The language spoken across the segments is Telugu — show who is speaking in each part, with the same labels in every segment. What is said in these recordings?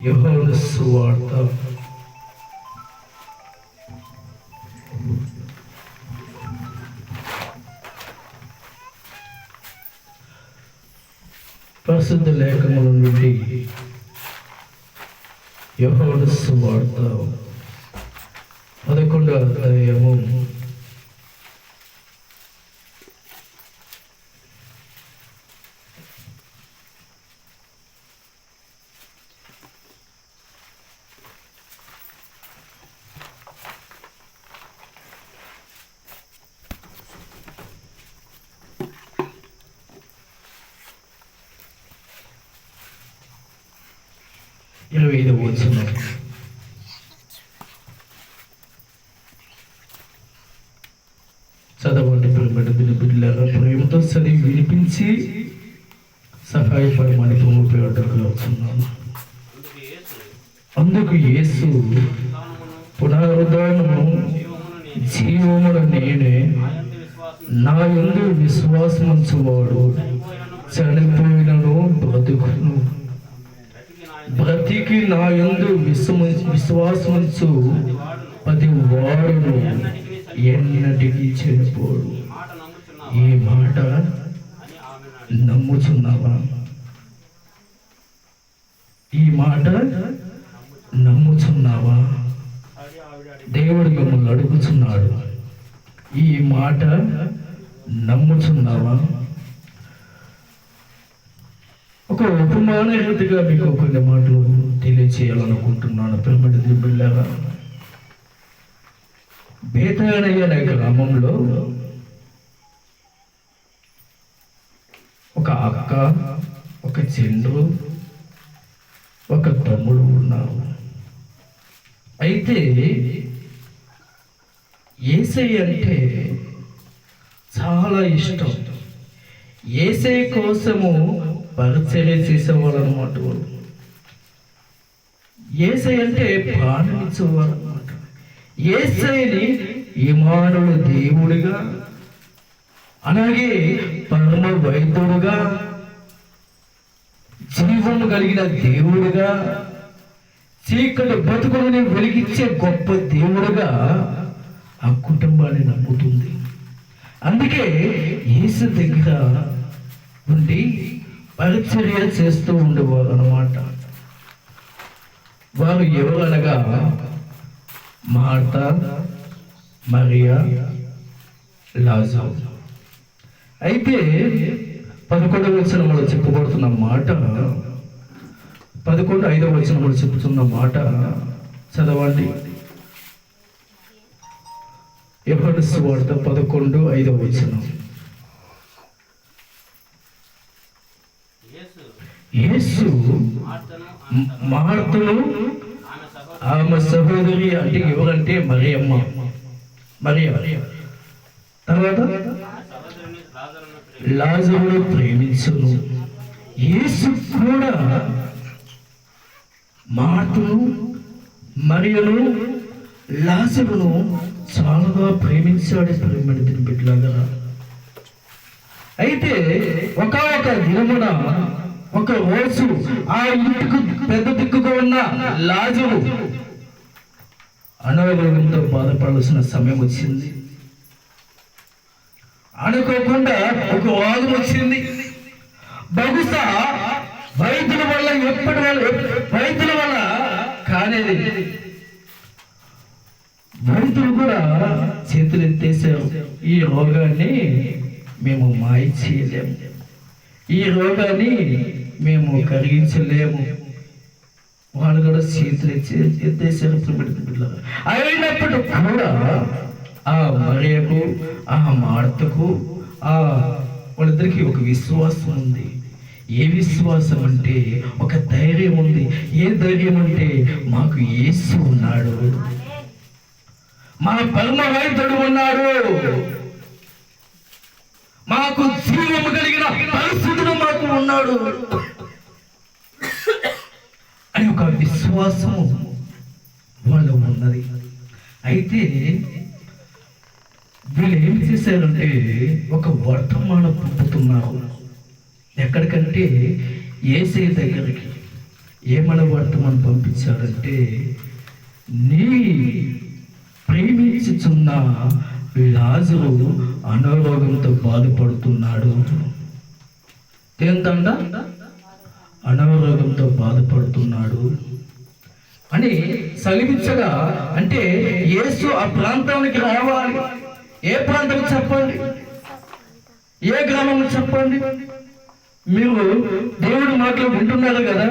Speaker 1: యోహాను సువార్త 11 లేఖనముల నుండి యోహాను సువార్త 11వ అధ్యాయము 25వ వచనం. చదవండి బిడ్డలారా, ప్రేమతో చదివి వినిపించి సహాయపడమని ఉపయోగపడుతున్నాను. అందుకు యేసు పునరుద్ధానము జీవమున నేనే, నా యందు విశ్వాసముంచువాడు చనిపోయినను బ్రతుకును, బ్రతికి నా యందు విశ్వాసముంచు ప్రతి వాడును ఎన్నటికీ చనిపోడు. ఈ మాట నమ్ముచున్నావా? ఈ మాట నమ్ముచున్నావా? దేవుడు మిమ్మల్ని అడుగుచున్నాడు, ఈ మాట నమ్ముచున్నావా? ఒక ఉపమాన రీతిగా మీకు కొన్ని మాటలు తెలియచేయాలనుకుంటున్నాను. ప్రేమటి బిడ్డలారా, బేతానయ్య అనే గ్రామంలో ఒక అక్క, ఒక చెల్లు, ఒక తమ్ముడు ఉన్నారు. అయితే యేసయ్య అంటే చాలా ఇష్టం. యేసయ్య కోసము పరిచర్య చేసేవాళ్ళు అన్నమాట. యేసయ్య అంటే ప్రాణం ఇచ్చేవారు అన్నమాట. యేసయ్యని ఇమ్మానుయేలు దేవుడిగా, అలాగే పరమ వైద్యుడుగా, జీవం కలిగిన దేవుడుగా, చీకటి బతుకులని వెలిగించే గొప్ప దేవుడుగా ఆ కుటుంబాన్ని నమ్ముతుంది. అందుకే యేసు దగ్గర ఉండి పరిచర్య చేస్తూ ఉండేవారు అన్నమాట. వారు ఎవరనగా మార్తా, మరియా, లాజరు. అయితే 11వ వచనంలో చెప్పబడుతున్న మాట, 5వ వచనంలో చెబుతున్న మాట చదవండి. యోహాను సువార్త 11:5వ వచనం. యేసు మార్తను ఆమె సహోదరి, అంటే ఎవరంటే మరియమ్మ, తర్వాత లాజరును ప్రేమించును. యేసు కూడా మార్తను, మరియను, లాజరును చాలా ప్రేమించాడు. ప్రేమని బిడ్డలారా, అయితే ఒక దినమున, ఒక రోజు ఆ ఇంటికి పెద్ద దిక్కుగా ఉన్న లాజరు అనారోగ్యంతో బాధపడాల్సిన సమయం వచ్చింది. అనుకోకుండా ఒక రోగం వచ్చింది. బహుశా వైద్యుల వల్ల కానేది. వైద్యులు కూడా చేతులు ఎత్తేసారు, ఈ రోగాన్ని మేము మాయ చేయలేము, ఈ రోగాన్ని మేము కరిగించలేము. వాళ్ళు కూడా చేతులు ఎత్తేసారు. అయినప్పుడు కూడా ఆ మరియకు, ఆ మార్తకు, వాళ్ళిద్దరికి ఒక విశ్వాసం ఉంది. ఏ విశ్వాసం అంటే ఒక ధైర్యం ఉంది. ఏ ధైర్యం అంటే మాకు యేసు ఉన్నాడు, మా పరమ వైద్యుడు ఉన్నాడు, మాకు జీవము కలిగిన పరిస్థితులు మాకు ఉన్నాడు అని ఒక విశ్వాసం వాళ్ళు ఉన్నది. అయితే వీళ్ళు ఏం చేశారంటే ఒక వర్తమానం పంపుతున్నారు. ఎక్కడికంటే యేసయ్య దగ్గరికి. ఏమని వర్తమానం పంపించాడంటే, నీ ప్రేమించుచున్న లాజరు అనారోగ్యంతో బాధపడుతున్నాడు. ఏంటంట? అనారోగ్యంతో బాధపడుతున్నాడు అని సెలవిచ్చగా, అంటే యేసు ఆ ప్రాంతానికి రావాలి. ఏ ప్రాంతం చెప్పండి, ఏ గ్రామం చెప్పండి? మీరు దేవుడి మాటలు వింటున్నారు కదా,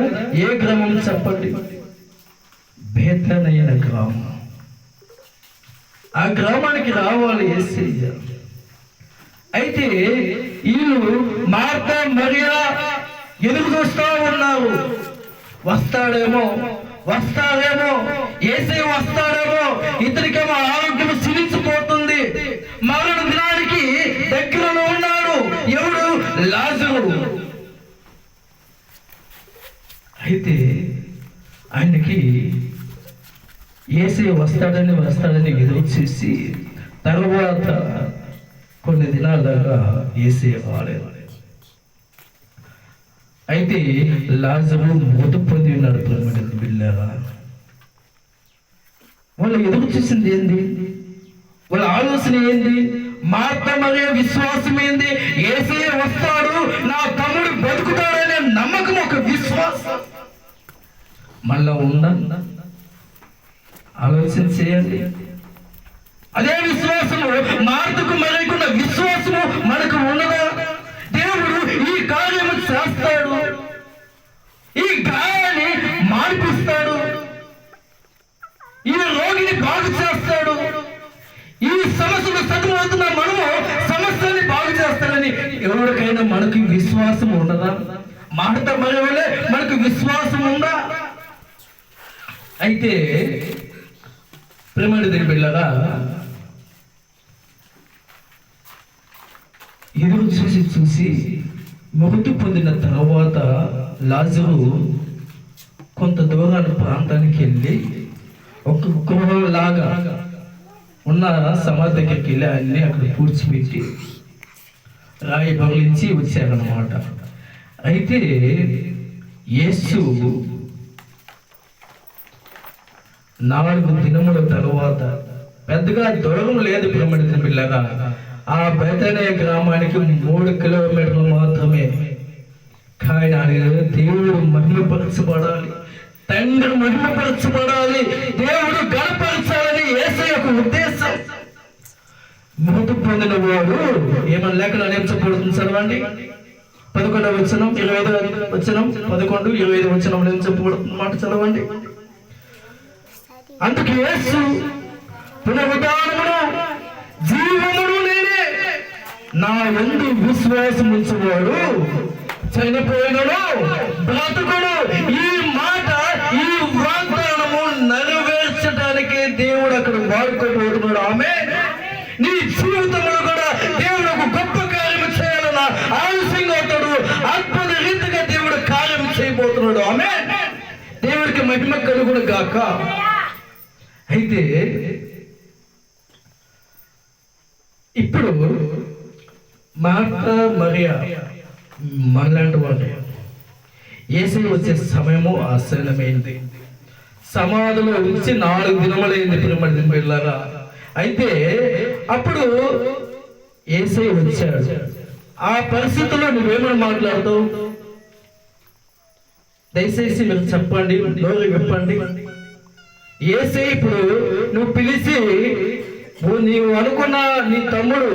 Speaker 1: ఏ గ్రామం చెప్పండి? బేతనైన గ్రామం. ఆ గ్రామానికి రావాలి యేసయ్య. అయితే వీళ్ళు మార్తా మరియా ఎదురు చూస్తూ ఉన్నారు. వస్తాడేమో యేసయ్య వస్తాడేమో, ఇతనికేమో ఆరోగ్యం క్షీణించిపోతుంది, మరణ దినానికి దగ్గరలో ఉన్నాడు. ఎవడు? లాజరు. అయితే ఆయనకి యేసయ్య వస్తాడని ఎదురు చేసి తర్వాత కొన్ని దినాల దాకా యేసయ్య రాలేదు. అయితే లాజరు మృతి పొంది ఉన్నాడు. బిళ్ళారా, వాళ్ళు ఎదురు చూసింది ఏంది? వాళ్ళ ఆలోచన ఏంది? మార్తా మరియా విశ్వాసం ఏంది? యేసయ్య వస్తాడు, నా తమ్ముడు బతుకుతాడనే నమ్మకం, ఒక విశ్వాసం మళ్ళా ఉందా? ఆలోచన చేయండి. అదే విశ్వాసము మార్తకు మరియకున్న విశ్వాసము మనకు ఉన్నదా? దేవుడు ఈ కార్యము చేస్తాడు, ఈ గాయాన్ని మార్పిస్తాడు, ఈ రోగిని బాగు చేస్తాడు, ఈ సమస్యను సతమవుతున్న మనము సమస్యని బాగు చేస్తాడని ఎవరికైనా మనకి విశ్వాసం ఉండదా? మార్తా మరియ వలె మనకు విశ్వాసం ఉందా? అయితే ప్రేమని దేని బిడ్డలారా, ఎదురు చూసి మృతి పొందిన తర్వాత లాజరు కొంత దూరాల ప్రాంతానికి వెళ్ళి ఒక గృహలాగా ఉన్న సమాధి దగ్గరికి వెళ్ళి ఆయన్ని అక్కడ పూడ్చిపెట్టి రాయి పగిలించి వచ్చారన్నమాట. అయితే యేసు 4 దినముల తరువాత, పెద్దగా దూరం లేదు ప్రేమని పిల్లగా, ఆ బేతనియ గ్రామానికి 3 కిలోమీటర్లు మాత్రమే. కానీ దేవుడు మహిమపరచబడాలి, తండ్రి మహిమపరచబడాలి, దేవుడు గణపరచాలని యేసయ్య యొక్క ఉద్దేశం. మృతి పొందిన వాడు ఏమన్నా లేఖనాలు ఏం చెప్పబడుతుంది? చదవండి. 11వ వచనం, 25వ వచనం, 11, 25 వచనంలో ఏం చెప్పబడుతుంది మాట చదవండి. అందుకే యేసు పునరుద్ధానమును జీవమును నేనే, నా యందు విశ్వాసం ఉంచువాడు చనిపోయినను బ్రతుకును. ఈ మాట, ఈ వాగ్దానము నెరవేర్చడానికే దేవుడు అక్కడ వాడుకోబోతున్నాడు. ఆమేన్. నీ జీవితంలో కూడా దేవుడు ఒక గొప్ప కార్యం చేయాలన్న ఆలస్యంగా అవుతాడు. అద్భుత రీతిగా దేవుడు కార్యం చేయబోతున్నాడు. ఆమేన్. దేవుడికి మహిమ కలుగును గాక. అయితే ఇప్పుడు మార్తా మరియా మనలాంటి వాళ్ళు యేసయ్య వచ్చే సమయము ఆసన్నమైంది. సమాధిలో ఉంచి 4 దినములైంది ప్రేమని పిల్లలారా. అయితే అప్పుడు యేసయ్య వచ్చాడు. ఆ పరిస్థితుల్లో నువ్వేమని మాట్లాడుతావు? దయచేసి మీరు చెప్పండి, నోరు విప్పండి. యేసయ్య ఇప్పుడు నువ్వు పిలిచి, నీవు అనుకున్న నీ తమ్ముడు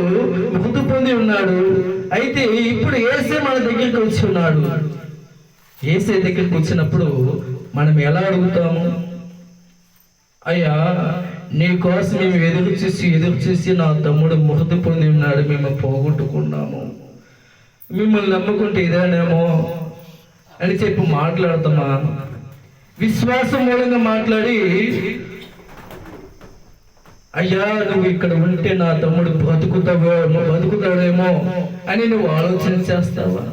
Speaker 1: మృతి పొంది ఉన్నాడు, అయితే ఇప్పుడు యేసయ్య మన దగ్గరికి వచ్చి ఉన్నాడు. యేసయ్య దగ్గరికి వచ్చినప్పుడు మనం ఎలా అడుగుతాము? అయ్యా, నీ కోసం మేము ఎదురు చూసి నా తమ్ముడు మృతి పొంది ఉన్నాడు, మేము పోగొట్టుకున్నాము, మిమ్మల్ని నమ్ముకుంటే ఇదేనేమో అని చెప్పి మాట్లాడతామా? విశ్వాసం మూలంగా మాట్లాడి, అయ్యా నువ్వు ఇక్కడ ఉంటే నా తమ్ముడు బతుకుతాడేమో అని నువ్వు ఆలోచన చేస్తావా?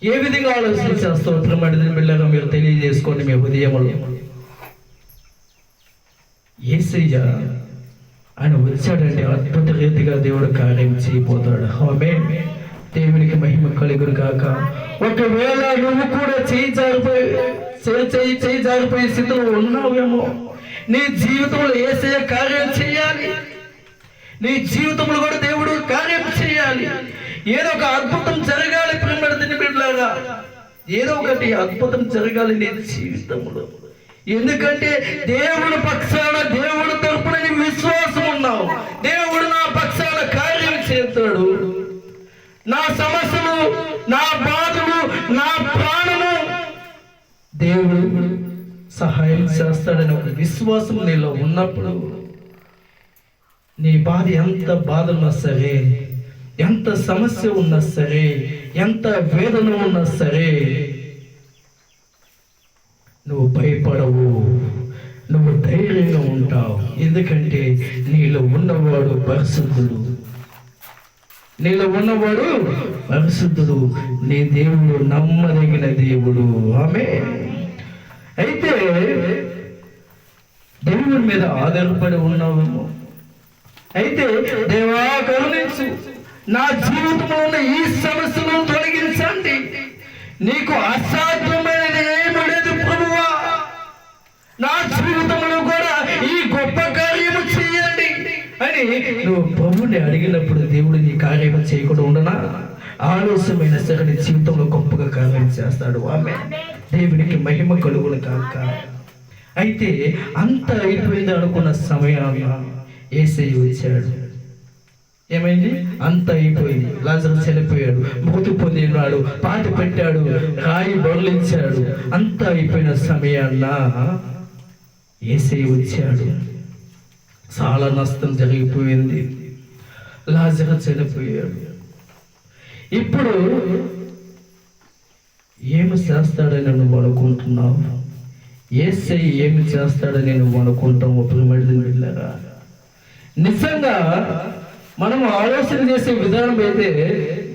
Speaker 1: ఏ విధంగా ఆలోచన చేస్తావు? ప్రేమని బిడ్డలారా, మీరు తెలియజేసుకోండి మీ హృదయములో. యేసయ్య ఆయన వచ్చాడంటే అద్భుత రీతిగా దేవుడు కార్యం చేయబోతాడు. ఆమేన్. దేవునికి మహిమ కలుగును గాక. ఒకవేళ నువ్వు కూడా చేయి జారిపోయే స్థితిలో ఉన్నావేమో, నీ జీవితంలో యేసయ్య కార్యం చేయాలి, నీ జీవితంలో కూడా దేవుడు కార్యం చేయాలి. ఏదో ఒక అద్భుతం జరగాలి ప్రియమైన బిడ్డలారా, ఏదో ఒకటి అద్భుతం జరగాలి నీ జీవితంలో. ఎందుకంటే దేవుడి పక్షాన, దేవుడి తరపున నీ విశ్వాసం ఉన్నావు. దేవుడు నా పక్షాన కార్యం చేస్తాడు. నా సమస్యలు, నా బాధలు, నా ప్రాణము దేవుడు సహాయం చేస్తాడని ఒక విశ్వాసం నీలో ఉన్నప్పుడు, నీ బాధ ఎంత బాధ ఉన్నా సరే, ఎంత సమస్య ఉన్నా సరే, ఎంత వేదన ఉన్నా సరే, నువ్వు భయపడవు, నువ్వు ధైర్యంగా ఉంటావు. ఎందుకంటే నీలో ఉన్నవాడు పరిశుద్ధుడు, నీలో ఉన్నవాడు పరిశుద్ధుడు, నీ దేవుడు నమ్మదగిన దేవుడు. ఆమేన్. అయితే దేవుని మీద ఆధారపడి ఉన్నావేమో. అయితే దేవా కరుణించు, నా జీవితంలో ఉన్న ఈ సమస్యను తొలగించండి, నీకు అసాధ్యమైనది ఏమీ లేదు ప్రభువా, నా జీవితంలో కూడా ఈ గొప్ప కార్యము చేయండి అని నువ్వు ప్రభుని అడిగినప్పుడు దేవుడు నీ కార్యము చేయకుండా ఉండనా? ఆలస్యమైన సరే నీ జీవితంలో గొప్పగా కార్యం చేస్తాడు. ఆమేన్. దేవునికి మహిమ కలుగును కాక. అయితే అంత అయిపోయింది అనుకున్న సమయాన యేసయ్య వచ్చాడు. ఏమైంది? అంత అయిపోయింది. లాజరు చనిపోయాడు, మృతి పొందినాడు, పాతి పెట్టాడు, రాయి బొర్లించాడు. అంత అయిపోయిన సమయాన్న యేసయ్య వచ్చాడు. చాలా నష్టం జరిగిపోయింది. లాజరు చనిపోయాడు. ఇప్పుడు ఏమి చేస్తాడని నువ్వు అనుకుంటున్నావు? యేసయ్య ఏమి చేస్తాడని నువ్వు అనుకుంటావు? ప్రియమైనదిగా నిజంగా మనం ఆలోచన చేసే విధానం అయితే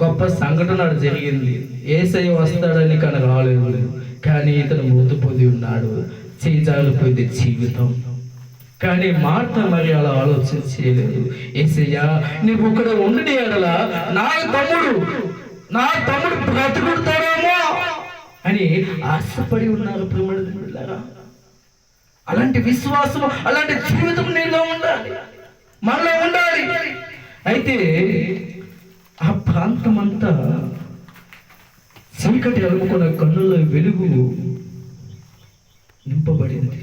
Speaker 1: గొప్ప సంఘటన జరిగింది. యేసయ్య వస్తాడని కానీ రాలేదు, కానీ ఇతను మృతి పొంది ఉన్నాడు, చేజారిపోయింది జీవితం. కానీ మార్త మరి అలా ఆలోచన చేయలేదు. యేసయ్య నువ్వు ఇక్కడ ఉండి అడలా నా తమ్ముడు బ్రతుకుతాడేమో అని ఆశపడి ఉన్నారు. ప్రియమైనదిగా అలాంటి విశ్వాసం, అలాంటి జీవితం నీలో ఉండాలి, మనలో ఉండాలి. అయితే ఆ ప్రాంతం అంతా చీకటి అలుముకున్న కన్నుల వెలుగు నింపబడింది.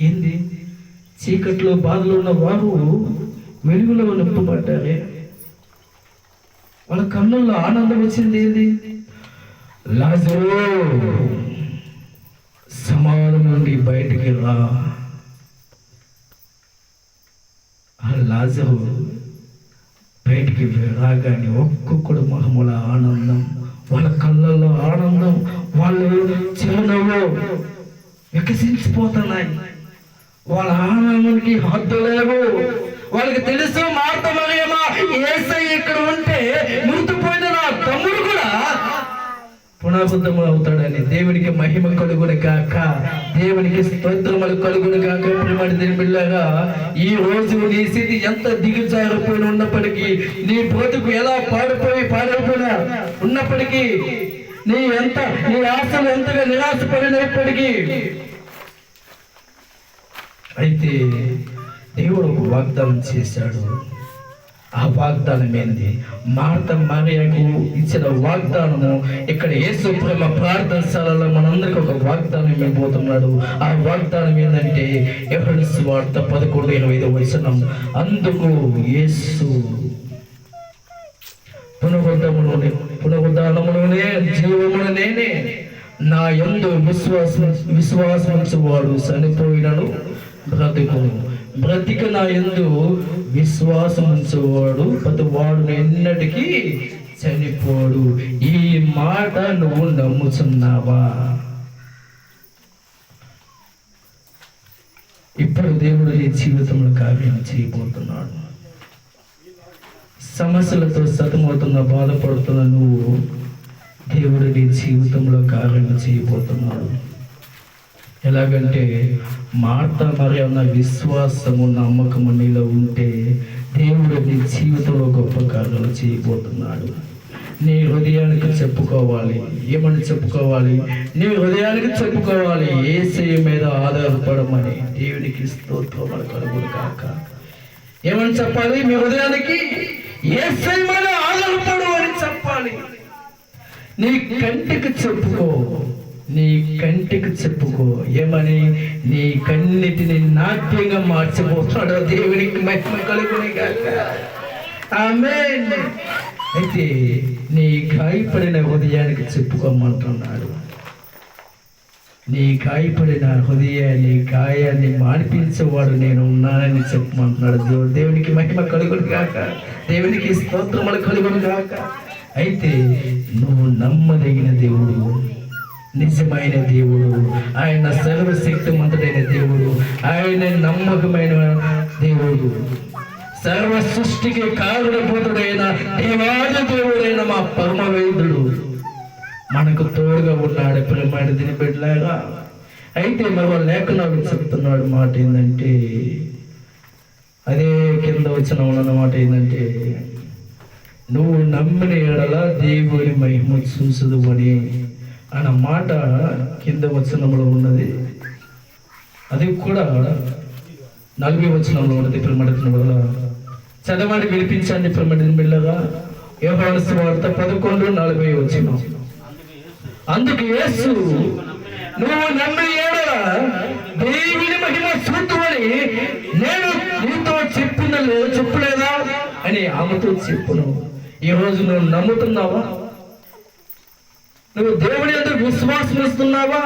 Speaker 1: ఏంది? చీకట్లో బాధలో ఉన్న వారు వెలుగులో నింపబడ్డారే. వాళ్ళ కన్నుల్లో ఆనందం వచ్చింది. ఏంది? లాజరు సమాధి నుండి బయటికి రా. ఆ లాజరు బయటికి రాగానే ఒక్కొక్కడు మొహముల ఆనందం, వాళ్ళ కళ్ళల్లో ఆనందం, వాళ్ళు చిరునవ్వు వికసించిపోతున్నాయి. వాళ్ళ ఆనందానికి హద్దు లేవు. వాళ్ళకి తెలుసు మార్త మరియమ్మ యేసయ్య ఇక్కడ ఉంటే మృతిపోయిన నా తమ్ముడు కూడా పునరుద్ధరణ అవుతాడని. దేవునికి మహిమ కలుగును గాక, దేవునికి స్తోత్రములు కలుగును గాక. ప్రియమైన బిడ్డలారా, ఈ రోజు నీ స్థితి ఎంత దిగజారిపోయి ఉన్నప్పటికీ, నీ బ్రతుకు ఎలా పాడైపోయినా ఉన్నప్పటికీ, నీ ఆశలు ఎంతగా నిరాశపడినప్పటికీ, అయితే దేవుడు ఒక వాగ్దానం చేశాడు. ఆ వాగ్దానం ఏంది? మార్త మరియకు ఇచ్చిన వాగ్దానము ఇక్కడ యేసు ప్రేమ ప్రార్థనశాలలో మనందరికి ఒక వాగ్దానం ఇవ్వబోతున్నాడు. ఆ వాగ్దానం ఏంటంటే యోహాను సువార్త 11:25 అందుకు యేసు పునరుద్ధానములోనే జీవమును నేనే, నా యందు విశ్వాసముంచువాడు చనిపోయినను బ్రతిక నా యందు విశ్వాసముంచువాడు ప్రతివాడు ఎన్నటికీ చనిపోడు. ఈ మాట నువ్వు నమ్ముచున్నావా? ఇప్పుడు దేవుడు నీ జీవితంలో కార్యం చేయబోతున్నాడు. సమస్యలతో సతమవుతున్న, బాధపడుతున్న నువ్వు, దేవుడు నీ జీవితంలో కార్యం చేయబోతున్నాడు. ఎలాగంటే మార్త మరి అన్న విశ్వాసము నమ్మకము నీలో ఉంటే దేవుడు నీ జీవితంలో గొప్ప కార్యాలు చేయబోతున్నాడు. నీ హృదయానికి చెప్పుకోవాలి. ఏమని చెప్పుకోవాలి? నీ హృదయానికి చెప్పుకోవాలి, యేసయ్య మీద ఆధారపడమని. దేవునికి స్తోత్రం కలుగును కాక. ఏమని చెప్పాలి? మీ హృదయానికి యేసయ్య మీద ఆధారపడు అని చెప్పాలి. నీ కంటికి చెప్పుకో, నీ కంటికి చెప్పుకో. ఏమని? నీ కన్నిటిని నాట్యంగా మార్చిపోతాడు. దేవునికి మహిమ కలుగును గాక. ఆమేన్. అయితే నీ గాయపడిన హృదయానికి చెప్పుకోమంటున్నాడు. నీ గాయపడిన హృదయాన్ని, గాయాన్ని మాన్పించేవాడు నేను ఉన్నానని చెప్పమంటున్నాడు. దేవునికి మహిమ కలుగును గాక. దేవునికి స్తోత్రములు కలుగును గాక. అయితే నువ్వు నమ్మదగిన దేవుడు, నిజమైన దేవుడు, ఆయన సర్వశక్తిమంతుడైన దేవుడు, ఆయన నమ్మకమైన దేవుడు, సర్వ సృష్టికి కారణభూతుడైన దేవాది దేవుడైన మా పరమ వైద్యుడు మనకు తోడుగా ఉన్నాడు. ప్రేమైన దీని బిడ్డలాగా. అయితే మరో లేఖనాలు చెప్తున్నాడు మాట ఏంటంటే, అదే కింద వచ్చిన మాట ఏంటంటే, నువ్వు నమ్మిన ఎడల దేవుని మహిమ చూసదు అని అన్న మాట కింద వచనంలో ఉన్నది. అది కూడా 40వ వచనంలో ఉన్నది. ప్రేమడిన వల్ల చదవండి, వినిపించండి ప్రేమడిన బిళ్ళగా. యోహాను సువార్త 11:40 వచనం. అందుకు యేసు, నువ్వు నమ్మిన ఎడల దేవుని మహిమ చూతువని నేను నీతో చెప్పలేదా అని ఆమెతో చెప్పును. ఈ రోజు నువ్వు నమ్ముతున్నావా? నువ్వు దేవుడి ఎందుకు విశ్వాసం ఇస్తున్నావా?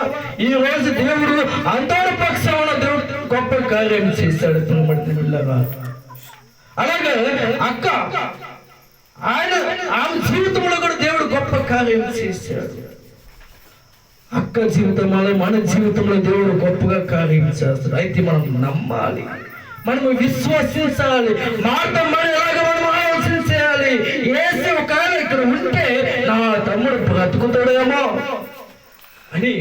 Speaker 1: ఈ రోజు దేవుడు అందరి పక్షాన దేవుడు గొప్ప కార్యం చేశాడు. అలాగే అక్క, ఆమె జీవితంలో కూడా దేవుడు గొప్ప కార్యం చేశాడు. అక్క జీవితంలో, మన జీవితంలో దేవుడు గొప్పగా కార్యం చేస్తాడు. అయితే మనం నమ్మాలి, మనము విశ్వసించాలి. మాట ఎలాగ మనం ఆలోచన చేయాలి. యేసు ఒకవేళ ఇక్కడ ఉంటే నా తమ్ముడు బ్రతుకుతాడేమో అని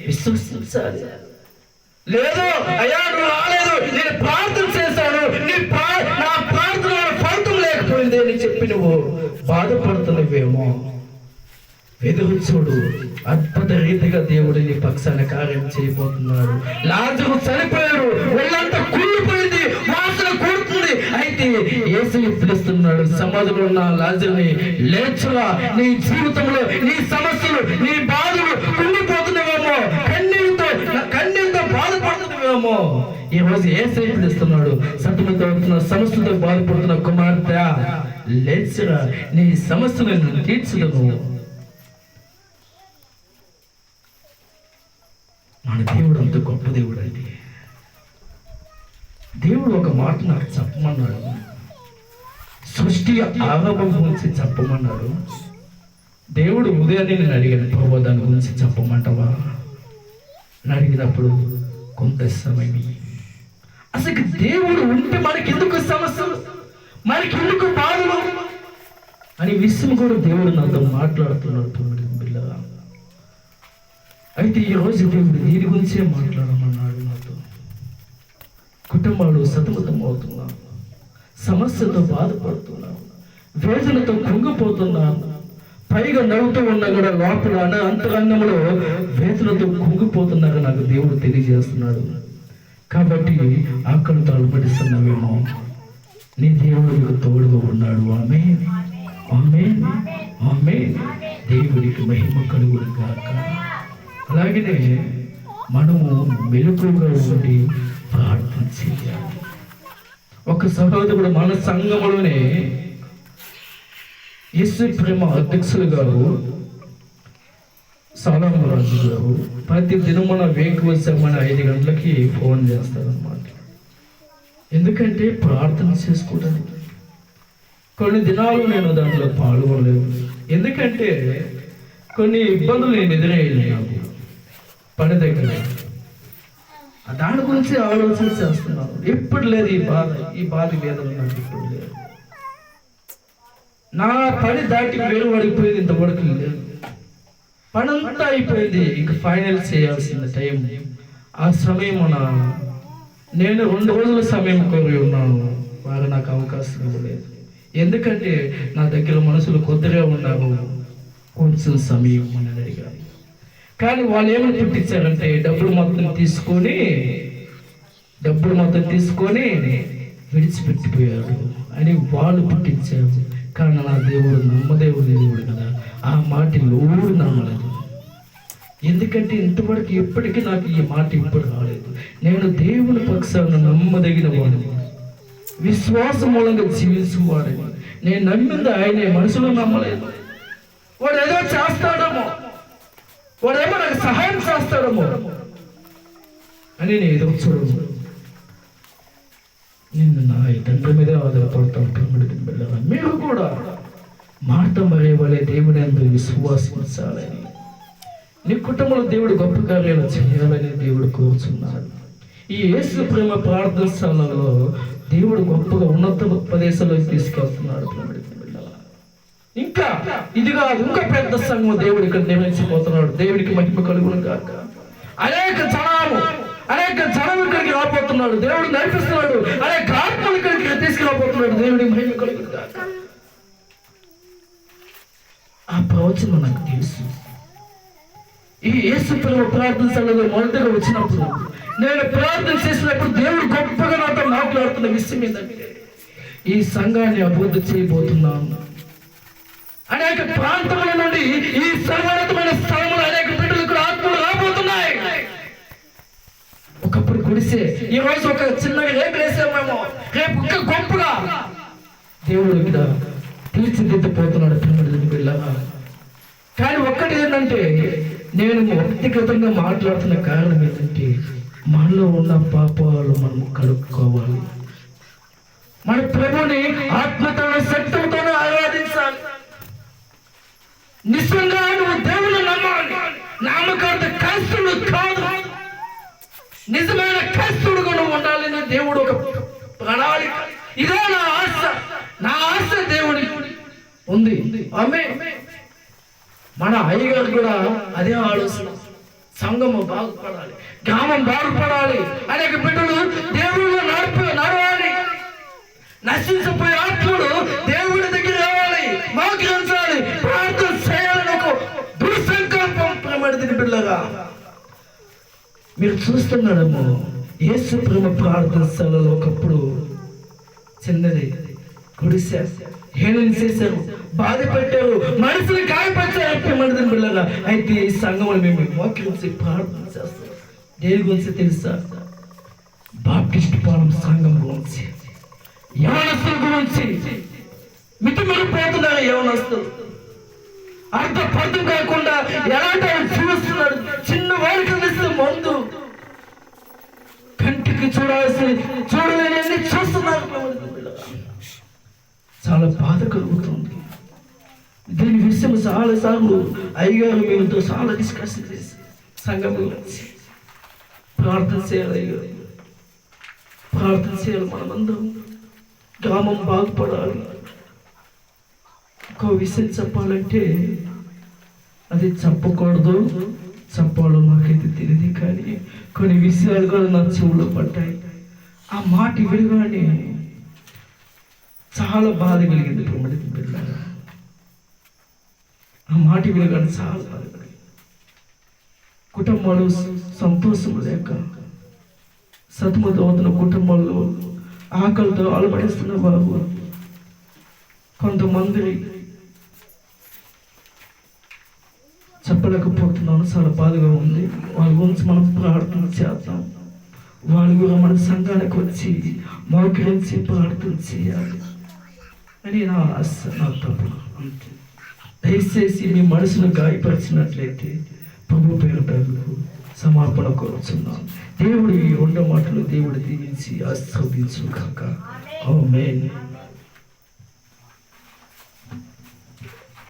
Speaker 1: విశ్వసించాలి. లేదు అయ్యా నువ్వు రాలేదు, నేను ప్రార్థన చేశాను, నా ప్రార్థన ఫలితం లేకపోయింది అని చెప్పి నువ్వు బాధపడుతున్నవేమో, ఎదురు చూడు. అద్భుత రీతిగా దేవుడు నీ పక్షాన కార్యం చేయబోతున్నాడు. లాజరు చనిపోయాడు, ఒళ్ళంతా కుళ్ళిపోయింది, వాసన కూడుతుంది. అయితే యేసు పిలుస్తున్నాడు, సమాధిలో ఉన్న లాజరుని లేచురా. నీ జీవితంలో నీ సమస్యలు, నీ బాధలు కుళ్ళిపోతున్నావేమో, కన్నీళ్ళతో బాధపడుతున్నావేమో, ఈ రోజు యేసు పిలుస్తున్నాడు. సతులతో సమస్యలతో బాధపడుతున్న కుమార్తె, లేచురా, నీ సమస్యలను తీర్చడము. మన దేవుడు అంత గొప్ప దేవుడు అండి. దేవుడు ఒక మాట నాకు చెప్పమన్నాడు, సృష్టి ఆరంభం గురించి చెప్పమన్నాడు. దేవుడు ఉదయాన్నే నేను అడిగాను, ప్రభు దాని గురించి చెప్పమంటావా అని అడిగినప్పుడు కొంత సమయం, అసలు దేవుడు ఉంటే మనకెందుకు సమస్యలు, మనకెందుకు బాధలు అని విషయం కూడా దేవుడు నాతో మాట్లాడుతున్నాడు. పిల్లగా అయితే ఈరోజు దేవుడు దీని గురించే మాట్లాడమన్నాడు నాతో. కుటుంబాలు సతమతం అవుతున్నాను, సమస్యతో బాధపడుతున్నాను, వేదనతో కుంగిపోతున్నాను, పైగా నవ్వుతూ ఉన్నా కూడా లోపల అంతరంగంలో వేదనతో కుంగిపోతున్నారు నాకు దేవుడు తెలియజేస్తున్నాడు. కాబట్టి ఆకలితో అలపడిస్తున్నావేమో, నీ దేవుడు నీకు తోడుగా ఉన్నాడు. ఆమేన్, ఆమేన్, ఆమేన్. దేవుడికి మహిమ కలుగును గాక. అలాగనే మనము మెలకువగా ఉండి ప్రార్థన చేయాలి. ఒక సహోదరుడు మన సంఘములోనే యేసు ప్రేమ అధ్యక్షులు గారు, సాలమరాజు గారు ప్రతి దినమున వేకువసమని 5 గంటలకి ఫోన్ చేస్తారన్నమాట. ఎందుకంటే ప్రార్థన చేసుకోవడానికి. కొన్ని దినాలు నేను దాంట్లో పాల్గొనలేదు, ఎందుకంటే కొన్ని ఇబ్బందులు నేను ఎదురయ్యాను. నాకు పని దగ్గర దాని గురించి ఆలోచన చేస్తున్నాను. ఇప్పుడు లేదు ఈ బాధ లేదు, నాకు ఇప్పుడు లేదు. నా పని దాటి వేరు పడిపోయింది, ఇంతవరకు లేదు. పని అంతా అయిపోయింది, ఇంక ఫైనల్ చేయాల్సిన టైం. ఆ సమయమున నేను 2 రోజుల సమయం కోరి ఉన్నాను. వారు నాకు అవకాశం ఇవ్వలేదు. ఎందుకంటే నా దగ్గర మనుషులు కొద్దిగా ఉన్నారు, కొంచెం సమయం అని అడిగారు. కానీ వాళ్ళు ఏమని పుట్టించారంటే డబ్బులు మొత్తం తీసుకొని విడిచిపెట్టిపోయారు అని వాళ్ళు పుట్టించారు. కానీ నా దేవుడు నమ్మదేవుడు దేవుడు కదా, ఆ మాట ఎవరు నమ్మలేదు. ఎందుకంటే ఇంతవరకు ఎప్పటికీ నాకు ఈ మాట ఇప్పుడు రాలేదు. నేను దేవుని పక్షాన నమ్మదగిన వాడిని, విశ్వాసం మూలంగా జీవించువాడిని. నేను నమ్మింది ఆయనే, మనుషులు నమ్మలేదు. వాడు ఏదో చేస్తాడేమో, వాడేమో నాకు సహాయం చేస్తాడేమో అని నేను ఏదో చూడము. నిన్ను నా తండ్రి మీదే ఆధారపడతాను. మీరు కూడా మాట మరే వాళ్ళే దేవుని అందరూ విశ్వాసించాలని, నీ కుటుంబంలో దేవుడు గొప్ప కార్యాలు చేయాలని దేవుడు కోరుచున్నాడు. ఈ యేసు ప్రేమ ప్రార్థనశాలలో దేవుడు గొప్పగా ఉన్నత ప్రదేశాలకు తీసుకెళ్తున్నాడు. ఇంకా ఇది కాదు, ఇంకా పెద్ద సంఘం దేవుడు ఇక్కడ నిర్మించిపోతున్నాడు. దేవుడికి మహిమ కలుగును గాక. అనేక జనం ఇక్కడికి రాబోతున్నాడు. దేవుడు నడిపిస్తున్నాడు. అనేక ఆత్మలు ఇక్కడికి తీసుకురాబోతున్నాడు. దేవుడికి మహిమ కలుగును గాక. ఆ ప్రవచనం నాకు తెలుసు. ఈ యేసు ప్రేమ ప్రార్థనశాలలో మొదటగా వచ్చినప్పుడు, నేను ప్రార్థన చేసినప్పుడు దేవుడు గొప్పగా నాతో మాట్లాడుతున్న విషయం ఏంటంటే, ఈ సంఘాన్ని అభివృద్ధి చేయబోతున్నాను. అనేక ప్రాంతముల నుండి ఈ సర్వోన్నతమైన స్థలములు అనేక బిడ్డలకు ఆత్మలు రాబోతున్నాయి. ఒకప్పుడు గుడిసే, ఈ రోజు ఒక చిన్నగా రేపు వేసామేమో, రేపు ఇంకా గొప్పగా దేవుడు ఇక్కడ తీర్చిదిద్దిపోతున్నాడు. పిల్లగా కానీ ఒక్కటి ఏంటంటే, నేను వ్యక్తిగతంగా మాట్లాడుతున్న కారణం ఏంటంటే, మనలో ఉన్న పాపాలు మనం కడుక్కోవాలి. మన ప్రభుని ఆత్మతోనే శక్తితోనే ఆరాధించాలి. నిజంగా నువ్వు దేవుని నమ్మాలి. నామకార్థ క్రైస్తవుడు కాదు, నిజమైన క్రైస్తవుడుగా నువ్వు ఉండాలని దేవుడు ఒక ప్రణాళిక. ఇదే నా ఆశ దేవుడి ఉంది. ఆమేన్. మన అయ్యగారు కూడా అదే ఆలోచన. సంఘము బాగుపడాలి, గ్రామం బాగుపడాలి, అనేక బిడ్డలు దేవుళ్ళు నడవాలి, నశించిపోయే ఆత్మలు దేవుడి దగ్గర రావాలి, మోకరించాలి, ప్రార్థన చేయాలని ఒక దుర్సంకల్పం ప్రమాదిని బిడ్డగా మీరు చూస్తున్నాడేమో. యేసు ప్రేమ ప్రార్థనశాలలో ఒకప్పుడు చిన్నది గుడిసె, హేళన చేశారు, బాధ పెట్టారు, మనసులు గాయపరిచారు మనదిని బిళ్ళగా. అయితే ఈ సంఘంలో మేము మోకరించి ప్రార్థన చేస్తాం. దేని గురించి తెలుసా? బాప్టిస్ట్ పాలెం సంఘం గురించి, యవనస్తుల గురించి. మితిమిరిపోతున్నారు యవనస్తులు, అర్థం కాకుండా ఎలాంటి చూస్తున్నారు. చిన్న వారికి తెలిస్తే మందు, కంటికి చూడలేని చూస్తున్నారు. చాలా బాధ కలుగుతుంది. దీని విషయం చాలాసార్లు అయ్యగారు మేముతో చాలా డిస్కషన్ చేసి సంఘంలో ప్రార్థన చేయాలి. అయ్యారు ప్రార్థన చేయాలి. మనమందరం గ్రామం బాగుపడాలి. ఇంకో విషయం చెప్పాలంటే, అది చెప్పాలో నాకైతే తెలియదు, కానీ కొన్ని విషయాలు కూడా నా చెవులో పడ్డాయి. ఆ మాట విడిగానే చాలా బాధ కలిగింది. ఆ మాట వినగానే చాలా బాధ కలిగింది. కుటుంబాలు సంతోషం లేక సతమతమవుతున్న కుటుంబాల్లో ఆకలితో అలబడిస్తున్న బాబు, కొంతమంది చెప్పలేకపోతున్నాను, చాలా బాధగా ఉంది. వాళ్ళ గురించి మనం ప్రార్థన చేద్దాం. వాళ్ళు కూడా మన సంఘానికి వచ్చి మోకరించి ప్రార్థన చేయాలి అని నా ఆశ, నా తప్పులు అంతే. దయచేసి మీ మనసును గాయపరిచినట్లయితే ప్రభు పేరిట సమాపణ కోరుచున్నాను. దేవుడి 2 మాటలు దేవుడు దీవించి ఆశీర్వదించును గాక. ఆమేన్.